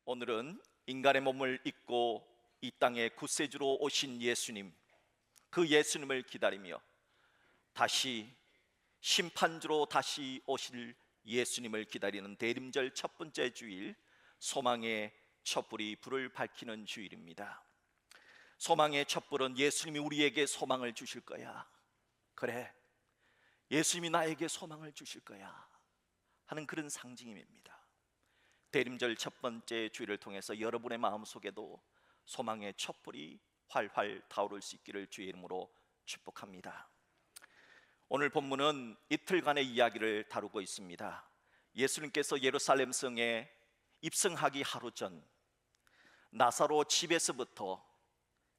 오늘은 인간의 몸을 입고 이 땅에 구세주로 오신 예수님, 그 예수님을 기다리며 다시 심판주로 다시 오실 예수님을 기다리는 대림절 첫 번째 주일, 소망의 촛불이 불을 밝히는 주일입니다. 소망의 촛불은 예수님이 우리에게 소망을 주실 거야, 그래, 예수님이 나에게 소망을 주실 거야 하는 그런 상징입니다. 대림절 첫 번째 주일을 통해서 여러분의 마음속에도 소망의 촛불이 활활 타오를 수 있기를 주의 이름으로 축복합니다. 오늘 본문은 이틀간의 이야기를 다루고 있습니다. 예수님께서 예루살렘 성에 입성하기 하루 전 나사로 집에서부터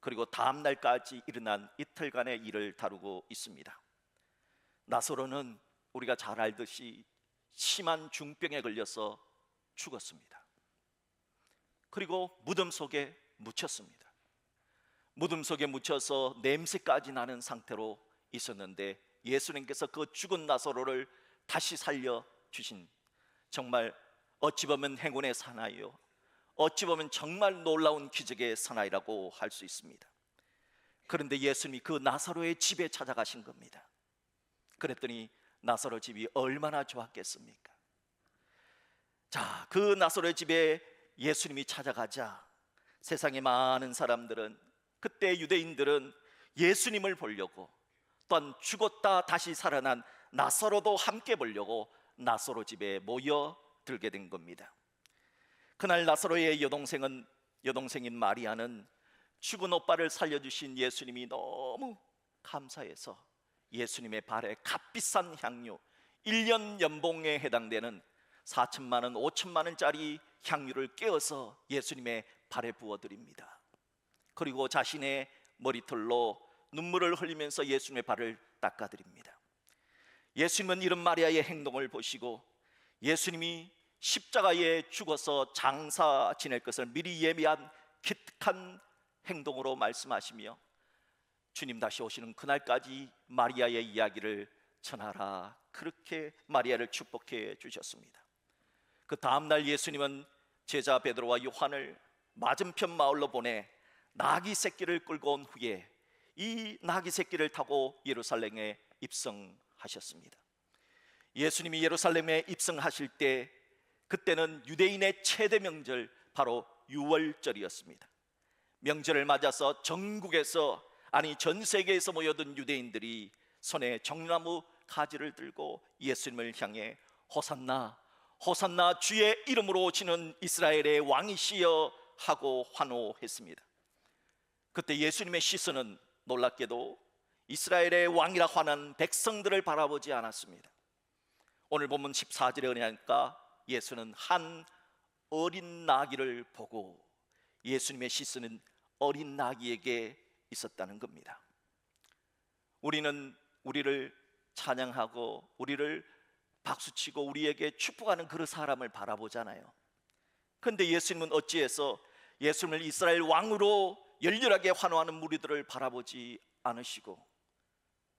그리고 다음 날까지 일어난 이틀간의 일을 다루고 있습니다. 나사로는 우리가 잘 알듯이 심한 중병에 걸려서 죽었습니다. 그리고 무덤 속에 묻혔습니다. 무덤 속에 묻혀서 냄새까지 나는 상태로 있었는데 예수님께서 그 죽은 나사로를 다시 살려주신, 정말 어찌 보면 행운의 사나이요, 어찌 보면 정말 놀라운 기적의 사나이라고 할 수 있습니다. 그런데 예수님이 그 나사로의 집에 찾아가신 겁니다. 그랬더니 나사로 집이 얼마나 좋았겠습니까? 자, 그 나사로의 집에 예수님이 찾아가자 세상의 많은 사람들은, 그때 유대인들은 예수님을 보려고, 또한 죽었다 다시 살아난 나사로도 함께 보려고 나사로 집에 모여들게 된 겁니다. 그날 나사로의 여동생인 마리아는 죽은 오빠를 살려주신 예수님이 너무 감사해서 예수님의 발에 값비싼 향유, 1년 연봉에 해당되는 4천만 원, 5천만 원짜리 향유를 깨어서 예수님의 발에 부어드립니다. 그리고 자신의 머리털로 눈물을 흘리면서 예수님의 발을 닦아드립니다. 예수님은 이런 마리아의 행동을 보시고 예수님이 십자가에 죽어서 장사 지낼 것을 미리 예비한 기특한 행동으로 말씀하시며 주님 다시 오시는 그날까지 마리아의 이야기를 전하라, 그렇게 마리아를 축복해 주셨습니다. 그 다음날 예수님은 제자 베드로와 요한을 맞은편 마을로 보내 나귀 새끼를 끌고 온 후에 이 나귀 새끼를 타고 예루살렘에 입성하셨습니다. 예수님이 예루살렘에 입성하실 때 그때는 유대인의 최대 명절, 바로 유월절이었습니다. 명절을 맞아서 전국에서, 아니 전 세계에서 모여든 유대인들이 손에 정나무 가지를 들고 예수님을 향해 호산나 호산나 주의 이름으로 오시는 이스라엘의 왕이시여 하고 환호했습니다. 그때 예수님의 시선은 놀랍게도 이스라엘의 왕이라 하는 백성들을 바라보지 않았습니다. 오늘 본문 14절에 의하니까 예수는 한 어린 나귀를 보고, 예수님의 시선은 어린 나귀에게 있었다는 겁니다. 우리는 우리를 찬양하고 우리를 박수치고 우리에게 축복하는 그런 사람을 바라보잖아요. 그런데 예수님은 어찌해서 예수님을 이스라엘 왕으로 열렬하게 환호하는 무리들을 바라보지 않으시고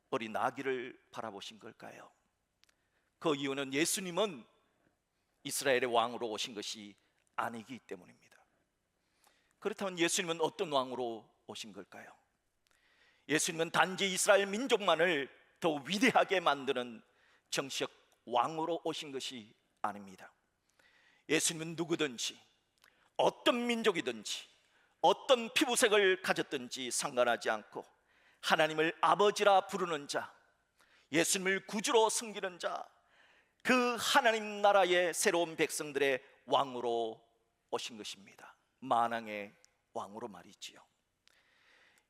어린 나귀를 바라보신 걸까요? 그 이유는 예수님은 이스라엘의 왕으로 오신 것이 아니기 때문입니다. 그렇다면 예수님은 어떤 왕으로 오신 걸까요? 예수님은 단지 이스라엘 민족만을 더 위대하게 만드는 정치적 왕으로 오신 것이 아닙니다. 예수님은 누구든지, 어떤 민족이든지, 어떤 피부색을 가졌든지 상관하지 않고 하나님을 아버지라 부르는 자, 예수님을 구주로 섬기는 자, 그 하나님 나라의 새로운 백성들의 왕으로 오신 것입니다. 만왕의 왕으로 말이지요.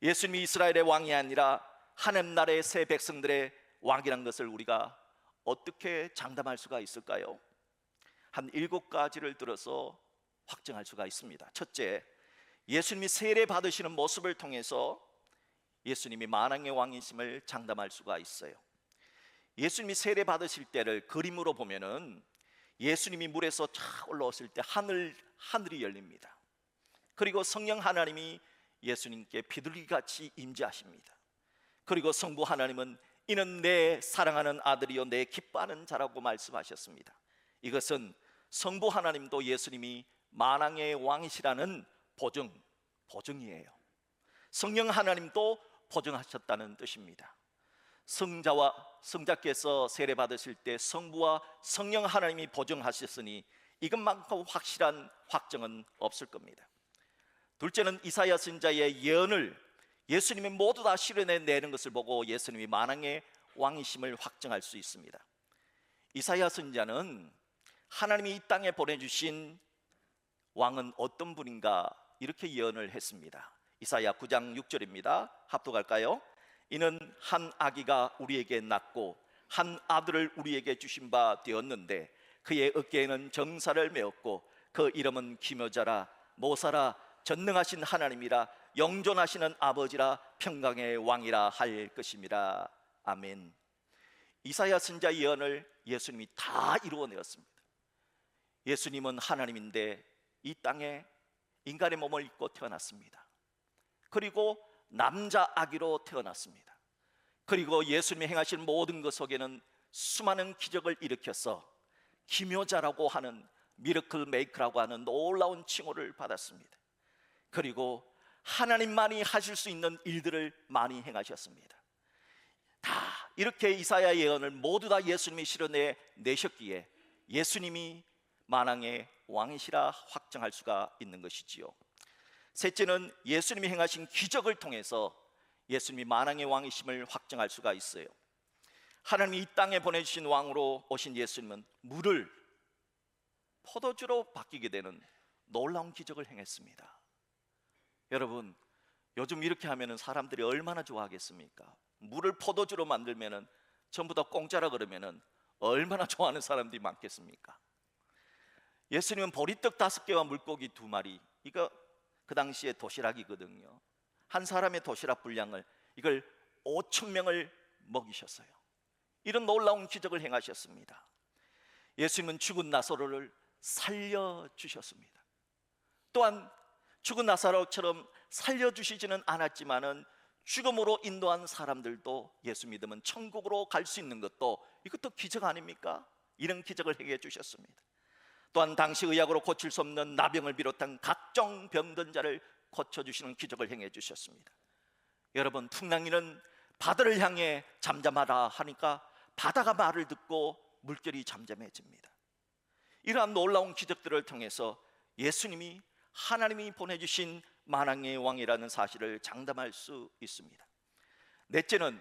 예수님이 이스라엘의 왕이 아니라 하나님 나라의 새 백성들의 왕이란 것을 우리가 어떻게 장담할 수가 있을까요? 한 7가지를 들어서 확정할 수가 있습니다. 첫째, 예수님이 세례 받으시는 모습을 통해서 예수님이 만왕의 왕이심을 장담할 수가 있어요. 예수님이 세례 받으실 때를 그림으로 보면은 예수님이 물에서 착 올라왔을 때 하늘이 열립니다. 그리고 성령 하나님이 예수님께 비둘기같이 임재하십니다. 그리고 성부 하나님은 이는 내 사랑하는 아들이요 내 기뻐하는 자라고 말씀하셨습니다. 이것은 성부 하나님도 예수님이 만왕의 왕이시라는 보증이에요. 성령 하나님도 보증하셨다는 뜻입니다. 성자께서 세례 받으실 때 성부와 성령 하나님이 보증하셨으니 이것만큼 확실한 확정은 없을 겁니다. 둘째는 이사야 선지자의 예언을 예수님이 모두 다 실현해내는 것을 보고 예수님이 만왕의 왕이심을 확정할 수 있습니다. 이사야 선지자는 하나님이 이 땅에 보내주신 왕은 어떤 분인가 이렇게 예언을 했습니다. 이사야 9장 6절입니다. 합독할까요? 이는 한 아기가 우리에게 낳고 한 아들을 우리에게 주신 바 되었는데 그의 어깨에는 정사를 메었고 그 이름은 기묘자라 모사라 전능하신 하나님이라 영존하시는 아버지라 평강의 왕이라 할 것임이라. 아멘. 이사야 선지자 예언을 예수님이 다 이루어내었습니다. 예수님은 하나님인데 이 땅에 인간의 몸을 입고 태어났습니다. 그리고 남자 아기로 태어났습니다. 그리고 예수님이 행하신 모든 것 속에는 수많은 기적을 일으켜서 기묘자라고 하는 미러클 메이커라고 하는 놀라운 칭호를 받았습니다. 그리고 하나님만이 하실 수 있는 일들을 많이 행하셨습니다. 다 이렇게 이사야 예언을 모두 다 예수님이 실현해 내셨기에 예수님이 만왕의 왕이시라 확정할 수가 있는 것이지요. 셋째는 예수님이 행하신 기적을 통해서 예수님이 만왕의 왕이심을 확정할 수가 있어요. 하나님이 이 땅에 보내주신 왕으로 오신 예수님은 물을 포도주로 바뀌게 되는 놀라운 기적을 행했습니다. 여러분, 요즘 이렇게 하면 사람들이 얼마나 좋아하겠습니까? 물을 포도주로 만들면 전부 다 공짜라 그러면 얼마나 좋아하는 사람들이 많겠습니까? 예수님은 보리떡 5개와 물고기 2마리, 이거 그 당시에 도시락이거든요. 한 사람의 도시락 분량을 이걸 5,000명을 먹이셨어요. 이런 놀라운 기적을 행하셨습니다. 예수님은 죽은 나사로를 살려주셨습니다. 또한 죽은 나사로처럼 살려주시지는 않았지만은 죽음으로 인도한 사람들도 예수 믿으면 천국으로 갈 수 있는 것도 이것도 기적 아닙니까? 이런 기적을 행해 주셨습니다. 또한 당시 의학으로 고칠 수 없는 나병을 비롯한 각종 병든 자를 고쳐주시는 기적을 행해 주셨습니다. 여러분, 풍랑이는 바다를 향해 잠잠하라 하니까 바다가 말을 듣고 물결이 잠잠해집니다. 이러한 놀라운 기적들을 통해서 예수님이 하나님이 보내주신 만왕의 왕이라는 사실을 장담할 수 있습니다. 넷째는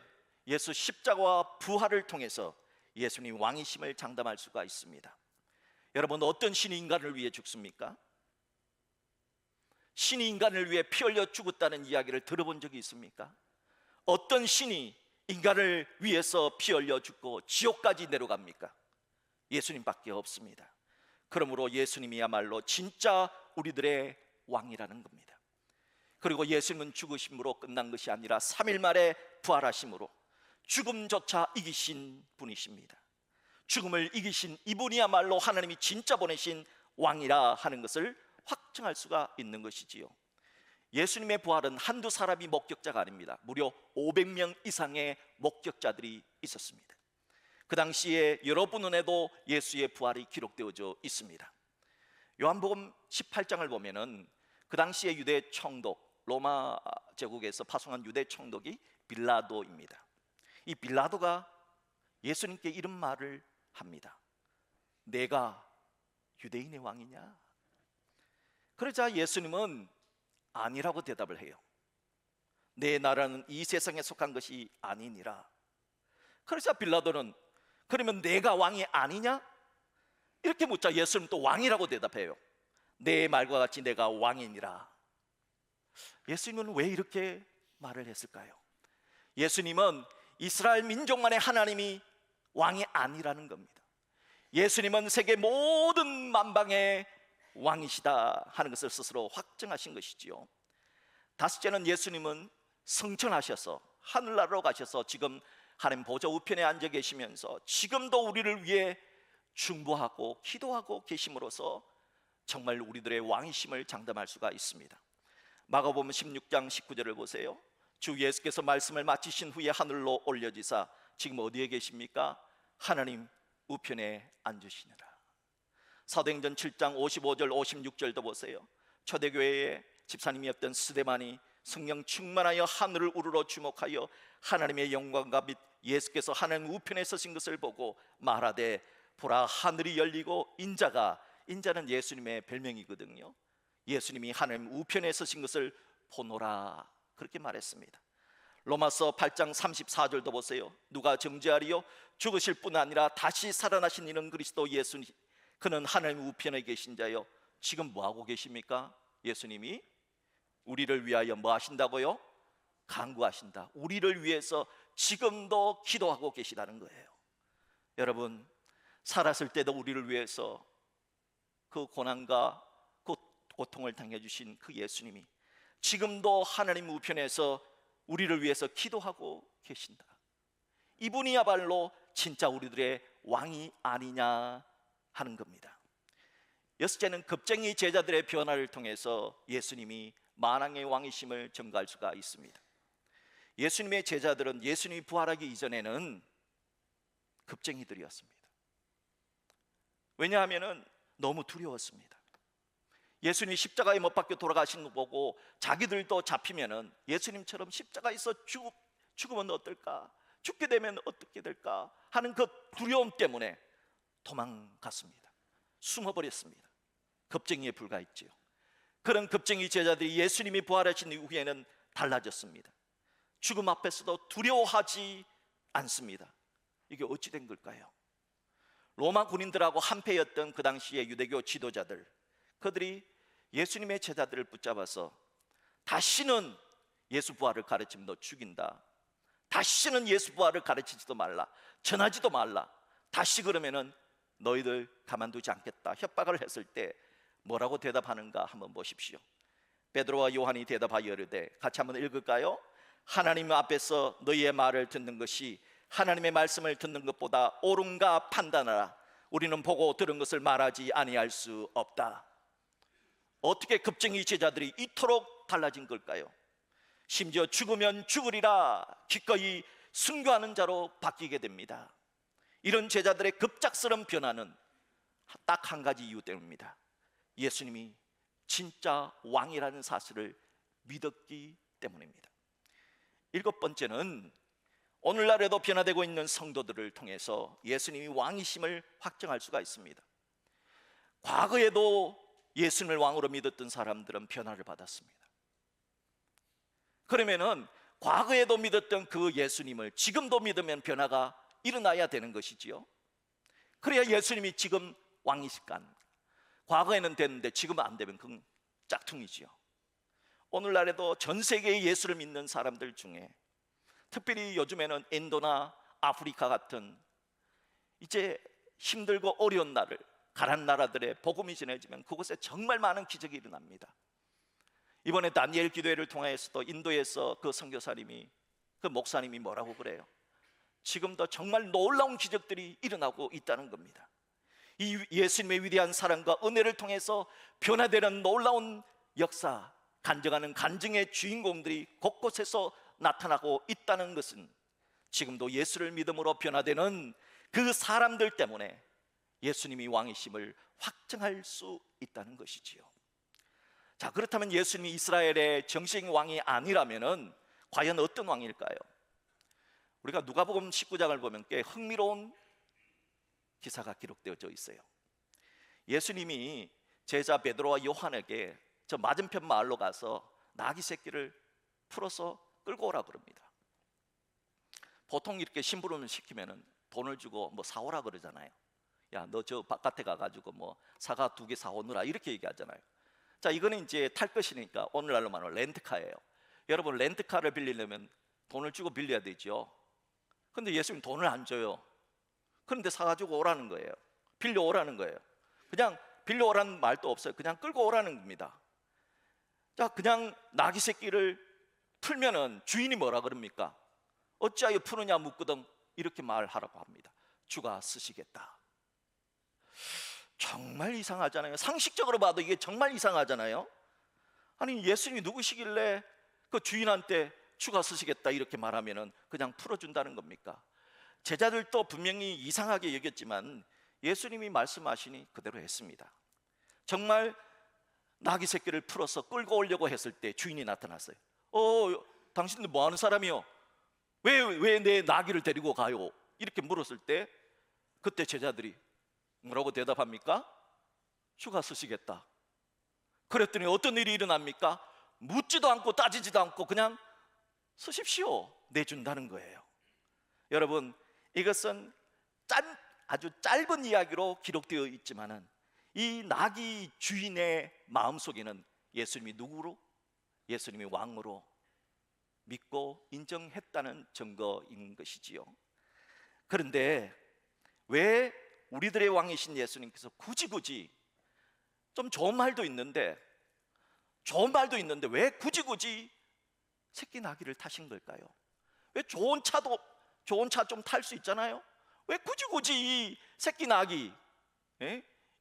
예수 십자가와 부활을 통해서 예수님 왕이심을 장담할 수가 있습니다. 여러분, 어떤 신이 인간을 위해 죽습니까? 신이 인간을 위해 피 흘려 죽었다는 이야기를 들어본 적이 있습니까? 어떤 신이 인간을 위해서 피 흘려 죽고 지옥까지 내려갑니까? 예수님밖에 없습니다. 그러므로 예수님이야말로 진짜 우리들의 왕이라는 겁니다. 그리고 예수님은 죽으심으로 끝난 것이 아니라 3일 만에 부활하심으로 죽음조차 이기신 분이십니다. 죽음을 이기신 이분이야말로 하나님이 진짜 보내신 왕이라 하는 것을 확증할 수가 있는 것이지요. 예수님의 부활은 한두 사람이 목격자가 아닙니다. 무려 500명 이상의 목격자들이 있었습니다. 그 당시에 여러분 눈에도 예수의 부활이 기록되어져 있습니다. 요한복음 18장을 보면은 그 당시에 유대 총독, 로마 제국에서 파송한 유대 총독이 빌라도입니다. 이 빌라도가 예수님께 이런 말을 합니다. 내가 유대인의 왕이냐? 그러자 예수님은 아니라고 대답을 해요. 내 나라는 이 세상에 속한 것이 아니니라. 그러자 빌라도는 그러면 내가 왕이 아니냐? 이렇게 묻자 예수님 또 왕이라고 대답해요. 내 말과 같이 내가 왕이니라. 예수님은 왜 이렇게 말을 했을까요? 예수님은 이스라엘 민족만의 하나님이 왕이 아니라는 겁니다. 예수님은 세계 모든 만방의 왕이시다 하는 것을 스스로 확증하신 것이지요. 다섯째는 예수님은 승천하셔서 하늘나라로 가셔서 지금 하나님 보좌 우편에 앉아 계시면서 지금도 우리를 위해 중보하고 기도하고 계심으로써 정말 우리들의 왕이심을 장담할 수가 있습니다. 마가복음 16장 19절을 보세요. 주 예수께서 말씀을 마치신 후에 하늘로 올려지사 지금 어디에 계십니까? 하나님 우편에 앉으시느라. 사도행전 7장 55절 56절도 보세요. 초대교회의 집사님이었던 스데반이 성령 충만하여 하늘을 우러러 주목하여 하나님의 영광과 및 예수께서 하나님 우편에 서신 것을 보고 말하되 보라 하늘이 열리고 인자는 예수님의 별명이거든요. 예수님이 하나님 우편에 서신 것을 보노라, 그렇게 말했습니다. 로마서 8장 34절도 보세요. 누가 정죄하리요? 죽으실 뿐 아니라 다시 살아나신 이는 그리스도 예수니 그는 하나님 우편에 계신 자요. 지금 뭐하고 계십니까? 예수님이 우리를 위하여 뭐 하신다고요? 간구하신다. 우리를 위해서 지금도 기도하고 계시다는 거예요. 여러분, 살았을 때도 우리를 위해서 그 고난과 그 고통을 당해주신 그 예수님이 지금도 하나님 우편에서 우리를 위해서 기도하고 계신다. 이분이야말로 진짜 우리들의 왕이 아니냐 하는 겁니다. 여섯째는 겁쟁이 제자들의 변화를 통해서 예수님이 만왕의 왕이심을 증거할 수가 있습니다. 예수님의 제자들은 예수님이 부활하기 이전에는 겁쟁이들이었습니다. 왜냐하면 너무 두려웠습니다. 예수님이 십자가에 못 박혀 돌아가신 거 보고 자기들도 잡히면은 예수님처럼 십자가에서 죽으면 어떨까? 죽게 되면 어떻게 될까? 하는 그 두려움 때문에 도망갔습니다. 숨어버렸습니다. 겁쟁이에 불과했지요. 그런 겁쟁이 제자들이 예수님이 부활하신 이후에는 달라졌습니다. 죽음 앞에서도 두려워하지 않습니다. 이게 어찌 된 걸까요? 로마 군인들하고 한패였던 그 당시의 유대교 지도자들, 그들이 예수님의 제자들을 붙잡아서 다시는 예수 부활을 가르치면 너 죽인다, 다시는 예수 부활을 가르치지도 말라, 전하지도 말라, 다시 그러면은 너희들 가만두지 않겠다 협박을 했을 때 뭐라고 대답하는가 한번 보십시오. 베드로와 요한이 대답하여 이르되, 같이 한번 읽을까요? 하나님 앞에서 너희의 말을 듣는 것이 하나님의 말씀을 듣는 것보다 옳은가 판단하라. 우리는 보고 들은 것을 말하지 아니할 수 없다. 어떻게 겁쟁이 제자들이 이토록 달라진 걸까요? 심지어 죽으면 죽으리라 기꺼이 순교하는 자로 바뀌게 됩니다. 이런 제자들의 급작스러운 변화는 딱 한 가지 이유 때문입니다. 예수님이 진짜 왕이라는 사실을 믿었기 때문입니다. 일곱 번째는 오늘날에도 변화되고 있는 성도들을 통해서 예수님이 왕이심을 확정할 수가 있습니다. 과거에도 예수님을 왕으로 믿었던 사람들은 변화를 받았습니다. 그러면은 과거에도 믿었던 그 예수님을 지금도 믿으면 변화가 일어나야 되는 것이지요. 그래야 예수님이 지금 왕이실까? 과거에는 됐는데 지금은 안 되면 그건 짝퉁이지요. 오늘날에도 전 세계의 예수를 믿는 사람들 중에 특별히 요즘에는 인도나 아프리카 같은 이제 힘들고 어려운 나라를 가난 나라들의 복음이 전해지면 그곳에 정말 많은 기적이 일어납니다. 이번에 다니엘 기도회를 통해서도 인도에서 그 선교사님이, 그 목사님이 뭐라고 그래요? 지금도 정말 놀라운 기적들이 일어나고 있다는 겁니다. 이 예수님의 위대한 사랑과 은혜를 통해서 변화되는 놀라운 역사, 간증하는 간증의 주인공들이 곳곳에서 나타나고 있다는 것은 지금도 예수를 믿음으로 변화되는 그 사람들 때문에 예수님이 왕이심을 확증할 수 있다는 것이지요. 자, 그렇다면 예수님이 이스라엘의 정식 왕이 아니라면은 과연 어떤 왕일까요? 우리가 누가복음 19장을 보면 꽤 흥미로운 기사가 기록되어져 있어요. 예수님이 제자 베드로와 요한에게 저 맞은편 마을로 가서 나귀 새끼를 풀어서 끌고 오라 그럽니다. 보통 이렇게 심부름을 시키면은 돈을 주고 뭐 사오라 그러잖아요. 야, 너 저 바깥에 가가지고 뭐 사과 2개 사오느라 이렇게 얘기하잖아요. 자, 이거는 이제 탈 것이니까 오늘날로 말하면 렌트카예요. 여러분, 렌트카를 빌리려면 돈을 주고 빌려야 되죠. 근데 예수님 돈을 안 줘요. 그런데 사가지고 오라는 거예요. 빌려오라는 거예요. 그냥 빌려오라는 말도 없어요. 그냥 끌고 오라는 겁니다. 자, 그냥 나귀 새끼를 풀면은 주인이 뭐라 그럽니까? 어찌하여 푸느냐 묻거든 이렇게 말하라고 합니다. 주가 쓰시겠다. 정말 이상하잖아요. 상식적으로 봐도 이게 정말 이상하잖아요. 아니, 예수님이 누구시길래 그 주인한테 주가 쓰시겠다 이렇게 말하면은 그냥 풀어준다는 겁니까? 제자들도 분명히 이상하게 여겼지만 예수님이 말씀하시니 그대로 했습니다. 정말 나귀 새끼를 풀어서 끌고 오려고 했을 때 주인이 나타났어요. 당신들 뭐 하는 사람이요? 왜 내 나귀를 데리고 가요? 이렇게 물었을 때 그때 제자들이 뭐라고 대답합니까? 휴가 쓰시겠다. 그랬더니 어떤 일이 일어납니까? 묻지도 않고 따지지도 않고 그냥 쓰십시오 내준다는 거예요. 여러분, 이것은 아주 짧은 이야기로 기록되어 있지만은 이 나귀 주인의 마음속에는 예수님이 누구로? 예수님이 왕으로 믿고 인정했다는 증거인 것이지요. 그런데 왜 우리들의 왕이신 예수님께서 굳이 좀 좋은 말도 있는데 왜 굳이 새끼 나귀를 타신 걸까요? 왜 좋은 차 좀 탈 수 있잖아요. 왜 굳이 이 새끼 나귀,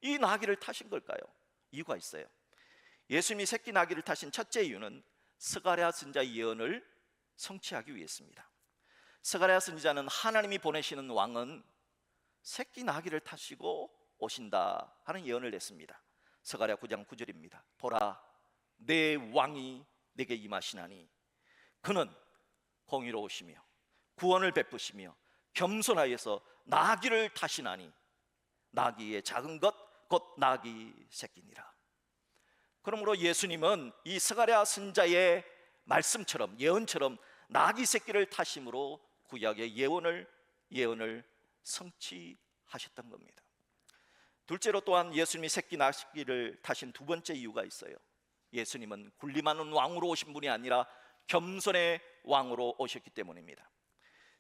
이 나귀를 타신 걸까요? 이유가 있어요. 예수님이 새끼 나귀를 타신 첫째 이유는 스가랴 선지자의 예언을 성취하기 위해서입니다. 스가랴 선지자는 하나님이 보내시는 왕은 새끼 나귀를 타시고 오신다 하는 예언을 냈습니다. 스가랴 9장 9절입니다. 보라, 내 왕이 내게 임하시나니 그는 공의로우시며 구원을 베푸시며 겸손하여서 나귀를 타시나니 나귀의 작은 것 곧 나귀 새끼니라. 그러므로 예수님은 이 스가랴 선지자의 말씀처럼 예언처럼 나귀 새끼를 타심으로 구약의 예언을 성취하셨던 겁니다. 둘째로 또한 예수님이 새끼 나귀를 타신 두 번째 이유가 있어요. 예수님은 군림하는 왕으로 오신 분이 아니라 겸손의 왕으로 오셨기 때문입니다.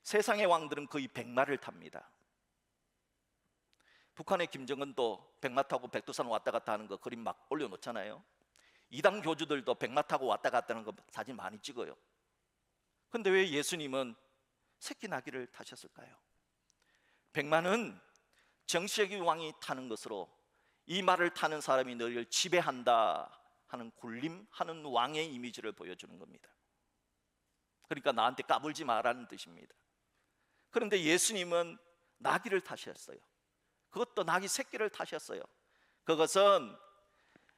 세상의 왕들은 거의 백마를 탑니다. 북한의 김정은도 백마 타고 백두산 왔다 갔다 하는 거 그림 막 올려놓잖아요. 이당 교주들도 백마 타고 왔다 갔다 하는 거 사진 많이 찍어요. 근데 왜 예수님은 새끼 나귀를 타셨을까요? 백마는 정시기 왕이 타는 것으로 이 말을 타는 사람이 너희를 지배한다 하는 군림하는 왕의 이미지를 보여주는 겁니다. 그러니까 나한테 까불지 마라는 뜻입니다. 그런데 예수님은 나귀를 타셨어요. 그것도 나귀 새끼를 타셨어요. 그것은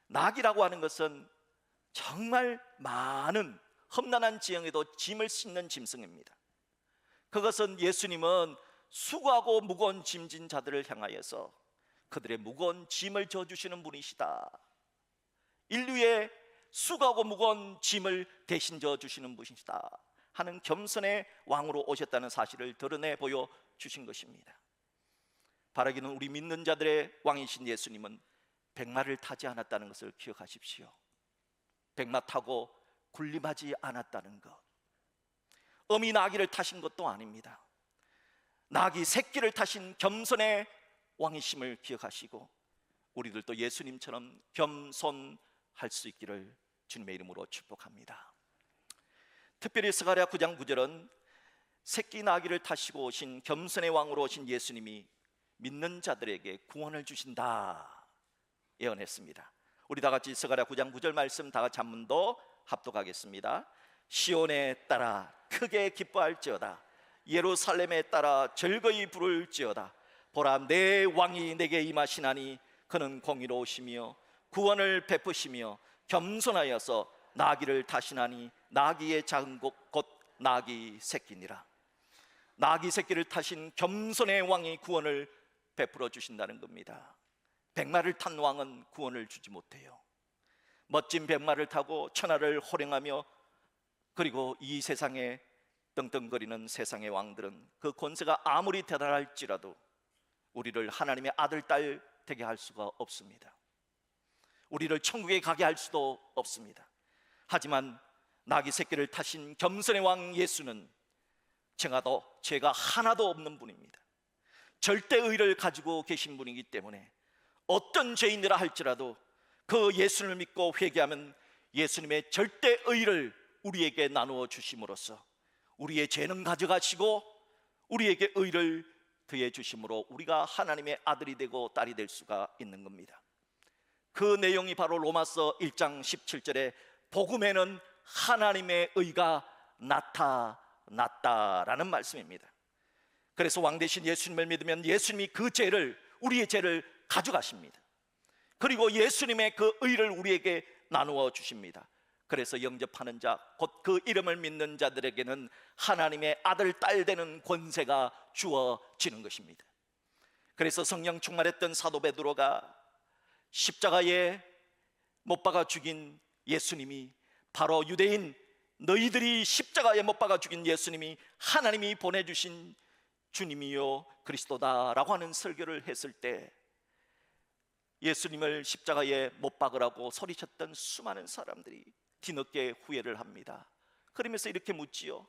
나귀라고 하는 것은 정말 많은 험난한 지형에도 짐을 싣는 짐승입니다. 그것은 예수님은 수고하고 무거운 짐진 자들을 향하여서 그들의 무거운 짐을 져주시는 분이시다. 인류의 수고하고 무거운 짐을 대신 져주시는 분이시다 하는 겸손의 왕으로 오셨다는 사실을 드러내 보여주신 것입니다. 바라기는 우리 믿는 자들의 왕이신 예수님은 백마를 타지 않았다는 것을 기억하십시오. 백마 타고 군림하지 않았다는 것, 어미 나귀를 타신 것도 아닙니다. 나귀 새끼를 타신 겸손의 왕이심을 기억하시고 우리들도 예수님처럼 겸손할 수 있기를 주님의 이름으로 축복합니다. 특별히 스가랴 9장 9절은 새끼 나귀를 타시고 오신 겸손의 왕으로 오신 예수님이 믿는 자들에게 구원을 주신다 예언했습니다. 우리 다 같이 스가랴 9장 9절 말씀 다 같이 한문도 합독하겠습니다. 시온에 따라 크게 기뻐할지어다. 예루살렘에 따라 즐거이 부를지어다. 보라, 내 왕이 내게 임하시나니 그는 공의로우시며 구원을 베푸시며 겸손하여서 나귀를 타시나니 나귀의 작은 것 곧 나귀 새끼니라. 나귀 새끼를 타신 겸손의 왕이 구원을 베풀어 주신다는 겁니다. 백마를 탄 왕은 구원을 주지 못해요. 멋진 백마를 타고 천하를 호령하며 그리고 이 세상에 떵떵거리는 세상의 왕들은 그 권세가 아무리 대단할지라도 우리를 하나님의 아들, 딸 되게 할 수가 없습니다. 우리를 천국에 가게 할 수도 없습니다. 하지만 나귀 새끼를 타신 겸손의 왕 예수는 죄가 하나도 없는 분입니다. 절대 의를 가지고 계신 분이기 때문에 어떤 죄인이라 할지라도 그 예수를 믿고 회개하면 예수님의 절대 의를 우리에게 나누어 주심으로써 우리의 죄는 가져가시고 우리에게 의를 더해 주심으로 우리가 하나님의 아들이 되고 딸이 될 수가 있는 겁니다. 그 내용이 바로 로마서 1장 17절에 복음에는 하나님의 의가 나타났다라는 말씀입니다. 그래서 왕 대신 예수님을 믿으면 예수님이 그 죄를 우리의 죄를 가져가십니다. 그리고 예수님의 그 의를 우리에게 나누어 주십니다. 그래서 영접하는 자, 곧 그 이름을 믿는 자들에게는 하나님의 아들, 딸 되는 권세가 주어지는 것입니다. 그래서 성령 충만했던 사도 베드로가 십자가에 못 박아 죽인 예수님이 바로 유대인 너희들이 십자가에 못 박아 죽인 예수님이 하나님이 보내주신 주님이요 그리스도다라고 하는 설교를 했을 때 예수님을 십자가에 못 박으라고 소리쳤던 수많은 사람들이 뒤늦게 후회를 합니다. 그러면서 이렇게 묻지요.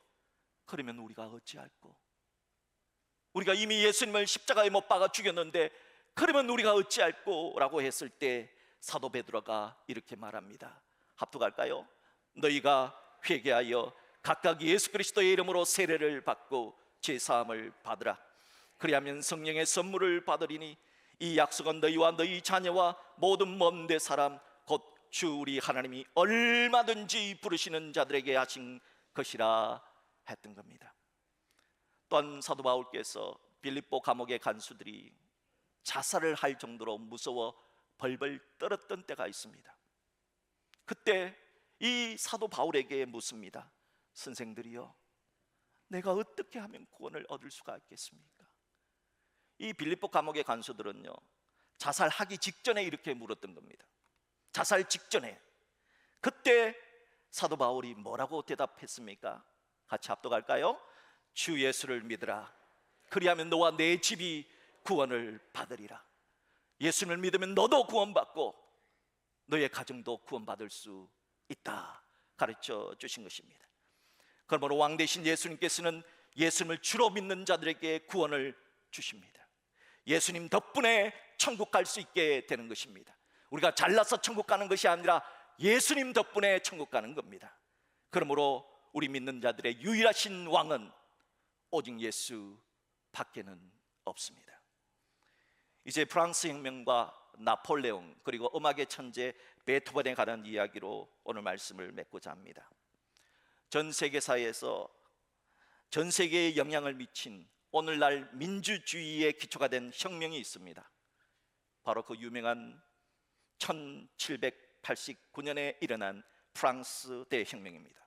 그러면 우리가 어찌할꼬? 우리가 이미 예수님을 십자가에 못 박아 죽였는데 그러면 우리가 어찌할꼬? 라고 했을 때 사도 베드로가 이렇게 말합니다. 합독할까요? 너희가 회개하여 각각 예수 그리스도의 이름으로 세례를 받고 죄사함을 받으라. 그리하면 성령의 선물을 받으리니 이 약속은 너희와 너희 자녀와 모든 먼 데 사람 곧 주 우리 하나님이 얼마든지 부르시는 자들에게 하신 것이라 했던 겁니다. 또한 사도 바울께서 빌립보 감옥의 간수들이 자살을 할 정도로 무서워 벌벌 떨었던 때가 있습니다. 그때 이 사도 바울에게 묻습니다. 선생들이여, 내가 어떻게 하면 구원을 얻을 수가 있겠습니까? 이 빌립보 감옥의 간수들은요, 자살하기 직전에 이렇게 물었던 겁니다. 자살 직전에. 그때 사도 바울이 뭐라고 대답했습니까? 같이 합독할까요? 주 예수를 믿으라. 그리하면 너와 내 집이 구원을 받으리라. 예수를 믿으면 너도 구원받고 너의 가정도 구원받을 수 있다 가르쳐 주신 것입니다. 그러므로 왕 되신 예수님께서는 예수님을 주로 믿는 자들에게 구원을 주십니다. 예수님 덕분에 천국 갈 수 있게 되는 것입니다. 우리가 잘나서 천국 가는 것이 아니라 예수님 덕분에 천국 가는 겁니다. 그러므로 우리 믿는 자들의 유일하신 왕은 오직 예수 밖에는 없습니다. 이제 프랑스 혁명과 나폴레옹 그리고 음악의 천재 베토벤에 관한 이야기로 오늘 말씀을 맺고자 합니다. 전 세계사에서 전 세계에 영향을 미친 오늘날 민주주의의 기초가 된 혁명이 있습니다. 바로 그 유명한 1789년에 일어난 프랑스 대혁명입니다.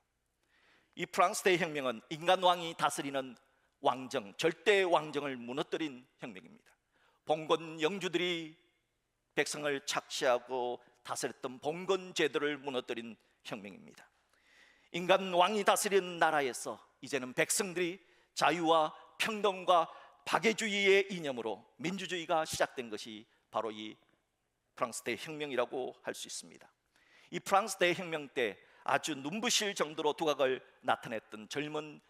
이 프랑스 대혁명은 인간왕이 다스리는 왕정, 절대 왕정을 무너뜨린 혁명입니다. 봉건 영주들이 백성을 착취하고 다스렸던 봉건 제도를 무너뜨린 혁명입니다. 인간 왕이 다스리는 나라에서 이제는 백성들이 자유와 평등과 박애주의의 이념으로 민주주의가 시작된 것이 바로 이 프랑스 대혁명이라고 할 수 있습니다. 이 프랑스 대혁명 때 아주 눈부실 정도로 두각을 나타냈던 젊은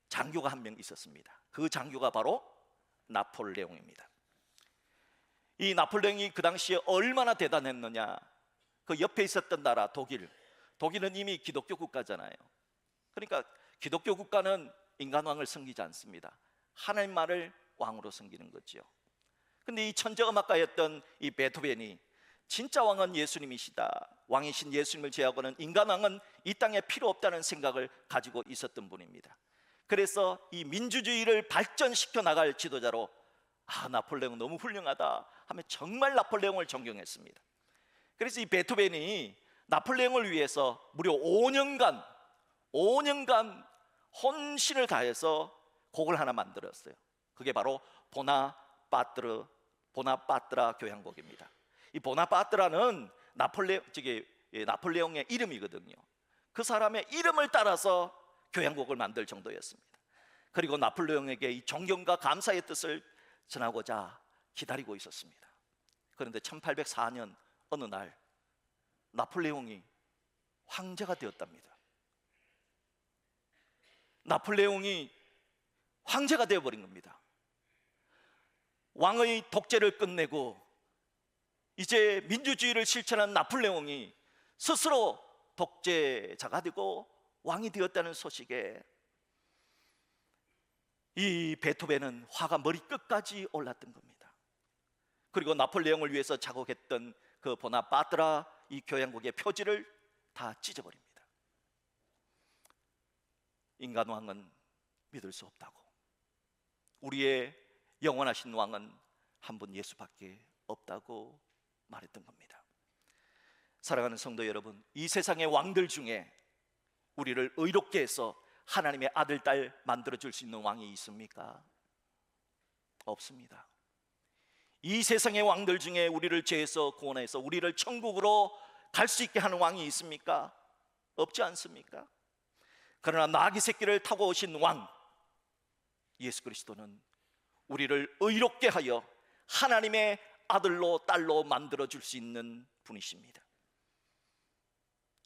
장교가 한 명 있었습니다. 그 장교가 바로 나폴레옹입니다. 이 나폴레옹이 그 당시에 얼마나 대단했느냐, 그 옆에 있었던 나라 독일은 이미 기독교 국가잖아요. 그러니까 기독교 국가는 인간왕을 섬기지 않습니다. 하나님만을 왕으로 섬기는 거죠. 근데 이 천재음악가였던 이 베토벤이 진짜 왕은 예수님이시다, 왕이신 예수님을 제하고는 인간왕은 이 땅에 필요 없다는 생각을 가지고 있었던 분입니다. 그래서 이 민주주의를 발전시켜 나갈 지도자로 나폴레옹 너무 훌륭하다 하면 정말 나폴레옹을 존경했습니다. 그래서 이 베토벤이 나폴레옹을 위해서 무려 5년간 혼신을 다해서 곡을 하나 만들었어요. 그게 바로 보나파트라 교향곡입니다. 이 보나파트라는 나폴레옹의 이름이거든요. 그 사람의 이름을 따라서 교향곡을 만들 정도였습니다. 그리고 나폴레옹에게 이 존경과 감사의 뜻을 전하고자 기다리고 있었습니다. 그런데 1804년 어느 날 나폴레옹이 황제가 되었답니다. 나폴레옹이 황제가 되어버린 겁니다. 왕의 독재를 끝내고 이제 민주주의를 실천한 나폴레옹이 스스로 독재자가 되고 왕이 되었다는 소식에 이 베토벤은 화가 머리끝까지 올랐던 겁니다. 그리고 나폴레옹을 위해서 작곡했던 그 보나파트라 이 교향곡의 표지를 다 찢어버립니다. 인간왕은 믿을 수 없다고, 우리의 영원하신 왕은 한 분 예수밖에 없다고 말했던 겁니다. 사랑하는 성도 여러분, 이 세상의 왕들 중에 우리를 의롭게 해서 하나님의 아들, 딸 만들어줄 수 있는 왕이 있습니까? 없습니다. 이 세상의 왕들 중에 우리를 죄에서 구원해서 우리를 천국으로 갈 수 있게 하는 왕이 있습니까? 없지 않습니까? 그러나 나귀 새끼를 타고 오신 왕 예수 그리스도는 우리를 의롭게 하여 하나님의 아들로 딸로 만들어줄 수 있는 분이십니다.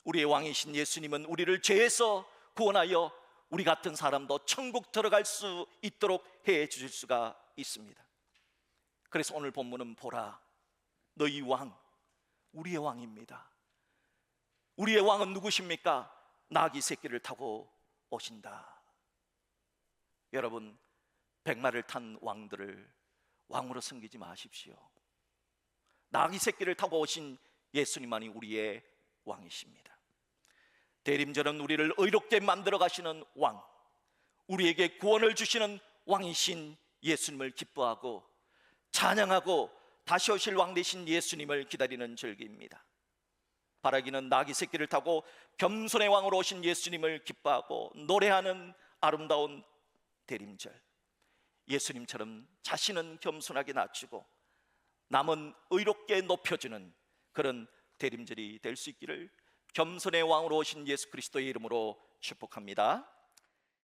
우리의 왕이신 예수님은 우리를 죄에서 구원하여 우리 같은 사람도 천국 들어갈 수 있도록 해 주실 수가 있습니다. 그래서 오늘 본문은 보라, 너희 왕, 우리의 왕입니다. 우리의 왕은 누구십니까? 나귀 새끼를 타고 오신다. 여러분, 백마를 탄 왕들을 왕으로 섬기지 마십시오. 나귀 새끼를 타고 오신 예수님만이 우리의 왕이십니다. 대림절은 우리를 의롭게 만들어 가시는 왕, 우리에게 구원을 주시는 왕이신 예수님을 기뻐하고 찬양하고 다시 오실 왕 되신 예수님을 기다리는 절기입니다. 바라기는 나귀 새끼를 타고 겸손의 왕으로 오신 예수님을 기뻐하고 노래하는 아름다운 대림절, 예수님처럼 자신은 겸손하게 낮추고 남은 의롭게 높여주는 그런 대림절이 될 수 있기를 겸손의 왕으로 오신 예수 그리스도의 이름으로 축복합니다.